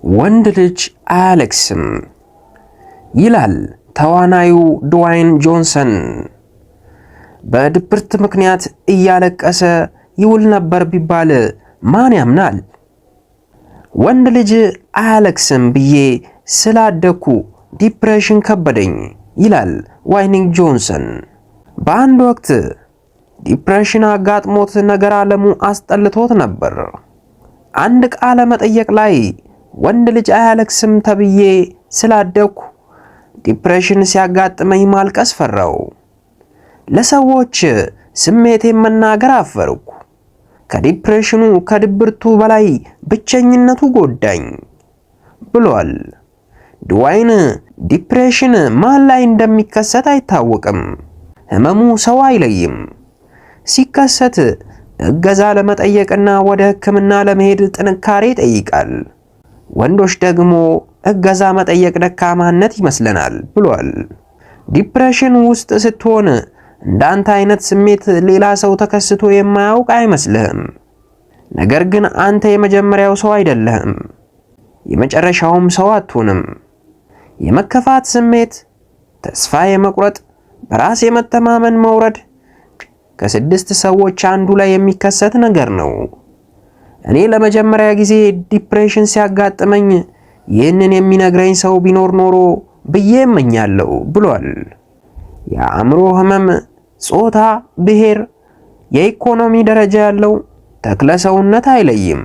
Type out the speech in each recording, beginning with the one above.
ወንድ ልጅ አያለቅስም ይላል ተዋናዩ ድዋይን ጆንሰን። በድብርት ምክንያት እያለቀሰ ይውል ነበር ቢባል ማን ያምናል? ወንድ ልጅ አያለቅስም ብዬ ስላደኩ ዲፕሬሽን ከበደኝ ይላል ዋይኒንግ ጆንሰን። በአንድ ወቅት ዲፕሬሽን አጋጥሞት ነገር ዓለሙ አስጠልቶት ነበር። አንድ ቃለ መጠየቅ ላይ ወንድ ልጅ አያለቅስም ተብዬ ስላደኩ ዲፕሬሽን ሲያጋጥመኝ ማልቀስ ፈራው። ለሰዎች ስሜቴን መናገር አፈርኩ። ከዲፕሬሽኑ ከድብርቱ በላይ ብቸኝነቱ ጎዳኝ ብሏል። ድዋይን ዲፕሬሽን ማን ላይ እንደሚከሰት አይታወቅም። ህመሙ ሰው አይለይም። ሲከሰት እገዛ ለመጠየቅና ወደ ሕክምና ለመሄድ ጥንካሬ ይጠይቃል። ወንዶች ደግሞ እገዛ መጠየቅ ደካማነት ይመስለናል ብሏል። ዲፕሬሽን ውስጥ ስትሆን እንዳንተ አይነት ስሜት ሌላ ሰው ተከስቶ የማያውቅ አይመስልህም። ነገር ግን አንተ የመጀመሪያው ሰው አይደለህም፣ የመጨረሻውም ሰው አትሆንም። የመከፋት ስሜት፣ ተስፋ የመቁረጥ፣ በራስ የመተማመን መውረድ ከ6 ሰዎች አንዱ ላይ የሚከሰት ነገር ነው። እኔ ለመጀመሪያ ጊዜ ዲፕሬሽን ሲያጋጥመኝ ይህንን የሚነግረኝ ሰው ቢኖር ኖሮ ብዬ እመኛለሁ ብሏል። የአእምሮ ህመም ጾታ፣ ብሔር፣ የኢኮኖሚ ደረጃ ያለው ተክለ ሰውነት አይለይም።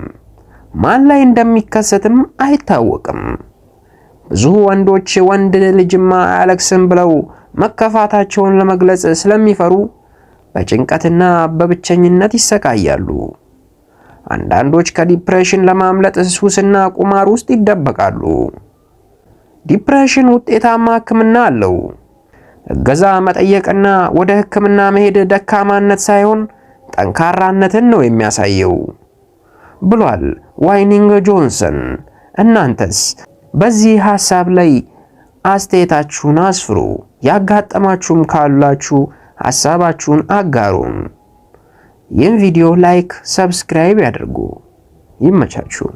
ማን ላይ እንደሚከሰትም አይታወቅም። ብዙ ወንዶች ወንድ ልጅማ አያለቅስም ብለው መከፋታቸውን ለመግለጽ ስለሚፈሩ በጭንቀትና በብቸኝነት ይሰቃያሉ። አንዳንዶች ከዲፕሬሽን ለማምለጥ ሱስና ቁማር ውስጥ ይደበቃሉ። ዲፕሬሽን ውጤታማ ሕክምና አለው። እገዛ መጠየቅና ወደ ሕክምና መሄድ ደካማነት ሳይሆን ጠንካራነትን ነው የሚያሳየው ብሏል ዋይኒንግ ጆንሰን። እናንተስ በዚህ ሐሳብ ላይ አስተያየታችሁን አስፍሩ። ያጋጠማችሁም ካላችሁ ሐሳባችሁን አጋሩን። ይህን ቪዲዮ ላይክ፣ ሰብስክራይብ ያድርጉ። ይመቻችሁ።